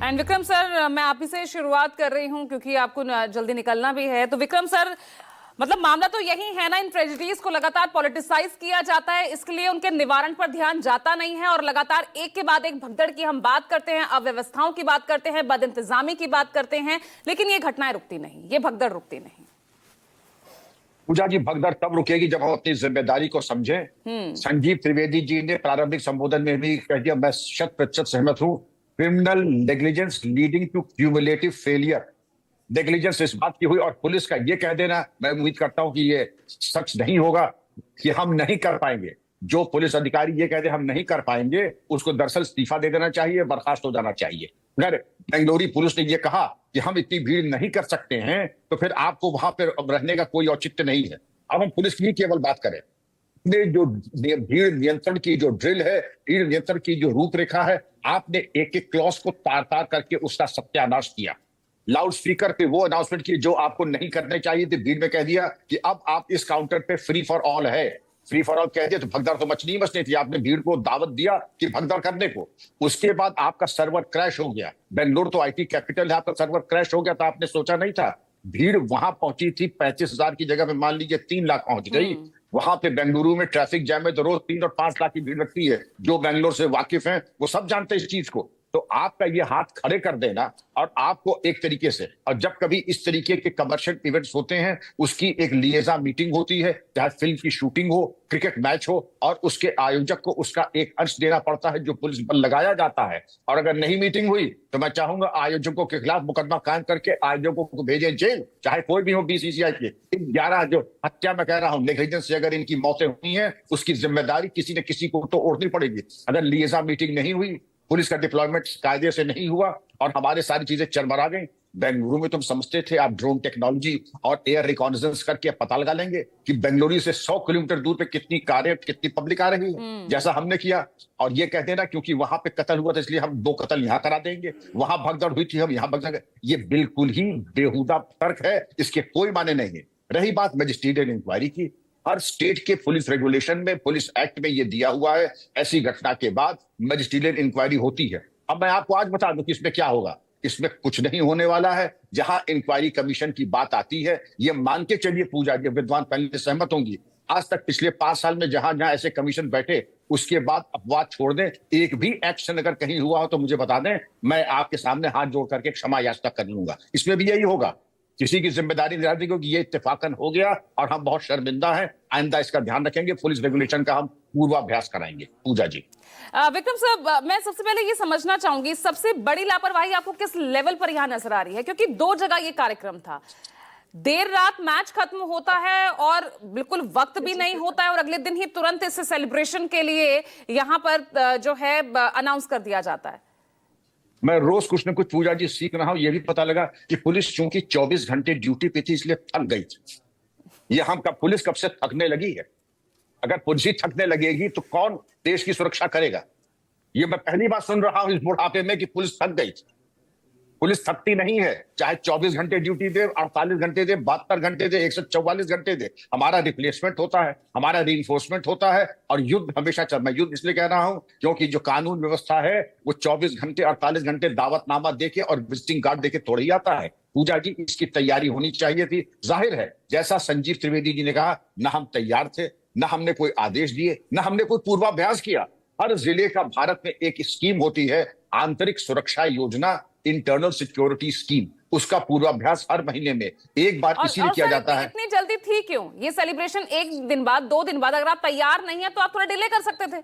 And Vikram sir, मैं आप ही से शुरुआत कर रही हूं क्योंकि आपको जल्दी निकलना भी है। तो विक्रम सर, मतलब मामला तो यही है ना, इन ट्रेजेडीज को लगातार पॉलिटिसाइज किया जाता है, इसके लिए उनके निवारण पर ध्यान जाता नहीं है और लगातार एक के बाद एक भगदड़ की हम बात करते हैं, अव्यवस्थाओं की बात करते हैं, बदइंतजामी की बात करते हैं, लेकिन ये घटनाएं रुकती नहीं, ये भगदड़ रुकती नहीं। पूजा जी, भगदड़ तब रुकेगी जब हम अपनी जिम्मेदारी को समझें। संजीव त्रिवेदी जी ने प्रारंभिक संबोधन में भी कह दिया, मैं 100% सहमत हूं। Criminal negligence leading to cumulative failure. Negligence इस बात की हुई और पुलिस का ये कह देना, मैं उम्मीद करता हूं कि ये सच नहीं होगा कि हम नहीं कर पाएंगे। जो पुलिस अधिकारी ये कह दे हम नहीं कर पाएंगे, उसको दरअसल इस्तीफा दे देना चाहिए, बर्खास्त हो जाना चाहिए। अगर बेंगलुरु पुलिस ने ये कहा कि हम इतनी भीड़ नहीं कर सकते हैं, तो फिर आपको वहां पर रहने का कोई औचित्य नहीं है। अब हम पुलिस की केवल बात करें, ने जो भीड़ नियंत्रण की जो ड्रिल है, भीड़ नियंत्रण की जो रूपरेखा है, आपने एक एक क्लॉज को तार तार करके उसका सत्यानाश किया। लाउड स्पीकर पे वो अनाउंसमेंट की जो आपको नहीं करने चाहिए थे, भीड़ में कह दिया कि अब आप इस काउंटर पे फ्री फॉर ऑल है। फ्री फॉर ऑल कह दिया तो भगदड़ तो मचनी ही मचनी थी। आपने भीड़ को दावत दिया कि भगदड़ करने को। उसके बाद आपका सर्वर क्रैश हो गया। बेंगलुरु तो आईटी कैपिटल है, आपका सर्वर क्रैश हो गया तो आपने सोचा नहीं था। भीड़ वहां पहुंची थी 35,000 की जगह पे मान लीजिए 3 लाख पहुंच गई। वहां पे बेंगलुरु में ट्रैफिक जैम में तो रोज 3 और 5 लाख की भीड़ लगती है। जो बेंगलोर से वाकिफ हैं वो सब जानते हैं इस चीज को। तो आपका ये हाथ खड़े कर देना और आपको एक तरीके से, और जब कभी इस तरीके के कमर्शियल इवेंट्स होते हैं उसकी एक लिएजा मीटिंग होती है, चाहे फिल्म की शूटिंग हो, क्रिकेट मैच हो, और उसके आयोजक को उसका एक अंश देना पड़ता है जो पुलिस बल लगाया जाता है। और अगर नहीं मीटिंग हुई तो मैं चाहूंगा आयोजकों के खिलाफ मुकदमा कायम करके आयोजकों को भेजें जेल, चाहे कोई भी हो। बीसीसीआई के 11 जो हत्या मैं कह रहा हूं, नेग्लिजेंस से अगर इनकी मौतें हुई हैं, उसकी जिम्मेदारी किसी न किसी को तो ओढ़नी पड़ेगी। अगर लिएजा मीटिंग नहीं हुई, पुलिस का डिप्लॉयमेंट कायदे से नहीं हुआ और हमारे सारी चीजें चरमरा गई। बेंगलुरु में तुम समझते थे आप ड्रोन टेक्नोलॉजी और एयर रिकॉनेसेंस करके पता लगा लेंगे कि बेंगलुरु से 100 किलोमीटर दूर पे कितनी कारें, कितनी पब्लिक आ रही है, जैसा हमने किया। और ये कह देना क्योंकि वहां पे कत्ल हुआ था इसलिए हम 2 कत्ल यहां करा देंगे, वहां भगदड़ हुई थी हम यहां भगदड़। ये बिल्कुल ही बेहुदा तर्क है, इसके कोई माने नहीं है। रही बात मजिस्ट्रेटिव इंक्वायरी की, हर स्टेट के पुलिस रेगुलेशन में, पुलिस एक्ट में ये दिया हुआ है, ऐसी घटना के बाद मजिस्ट्रेटिव इंक्वायरी होती है। अब मैं आपको आज बता दूं कि इसमें क्या होगा। इसमें कुछ नहीं होने वाला है। जहां इंक्वायरी कमीशन की बात आती है, ये मान के चलिए पूजा जी, विद्वान पहले सहमत होंगी, आज तक पिछले 5 साल में जहां जहां ऐसे कमीशन बैठे, उसके बाद अपवाद छोड़ दें, एक भी एक्शन अगर कहीं हुआ हो तो मुझे बता दें, मैं आपके सामने हाथ जोड़ करके क्षमा याचना कर लूंगा। इसमें भी यही होगा, किसी की जिम्मेदारी नहीं रहती क्योंकि ये इत्तेफाकन हो गया और हम बहुत शर्मिंदा हैं। आइंदा इसका ध्यान रखेंगे, पुलिस रेगुलेशन का हम पूर्वाभ्यास कराएंगे। पूजा जी, विक्रम साहब, मैं सबसे पहले ये समझना चाहूंगी, सबसे बड़ी लापरवाही आपको किस लेवल पर यहां नजर आ रही है? क्योंकि 2 जगह ये कार्यक्रम था, देर रात मैच खत्म होता है और बिल्कुल वक्त भी नहीं होता है और अगले दिन ही तुरंत इस सेलिब्रेशन के लिए यहां पर जो है अनाउंस कर दिया जाता है। मैं रोज कुछ न कुछ पूजा जी सीख रहा हूं। यह भी पता लगा कि पुलिस चूंकि 24 घंटे ड्यूटी पे थी इसलिए थक गई थी। ये हम कब, पुलिस कब से थकने लगी है? अगर पुलिस ही थकने लगेगी तो कौन देश की सुरक्षा करेगा? ये मैं पहली बार सुन रहा हूं इस बुढ़ापे में कि पुलिस थक गई थी। पुलिस थकती नहीं है, चाहे 24 घंटे ड्यूटी दे, 48 घंटे दे, 72 घंटे दे, 144 घंटे दे। हमारा रिप्लेसमेंट होता है, हमारा रीइंफोर्समेंट होता है और युद्ध हमेशा चल। मैं युद्ध इसलिए कह रहा हूं क्योंकि जो कानून व्यवस्था है वो 24 घंटे 48 घंटे दावतनामा देके और विजिटिंग कार्ड देके थोड़ी आता है। पूजा जी, इसकी तैयारी होनी चाहिए थी। जाहिर है, जैसा संजीव त्रिवेदी जी ने कहा, ना हम तैयार थे, ना हमने कोई आदेश दिए, ना हमने कोई पूर्वाभ्यास किया। हर जिले का भारत में एक स्कीम होती है, आंतरिक सुरक्षा योजना, इंटरनल सिक्योरिटी स्कीम, उसका पूर्वाभ्यास हर महीने में एक बार इसीलिए किया जाता है। इतनी जल्दी थी क्यों ये सेलिब्रेशन? 1 दिन बाद, 2 दिन बाद, अगर आप तैयार नहीं है तो आप थोड़ा डिले कर सकते थे।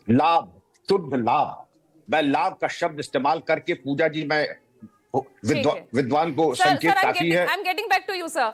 लाभ, शुद्ध लाभ। मैं लाभ का शब्द इस्तेमाल करके पूजा जी, मैं विद्वान को संकेत काफी है। I am getting back to you sir.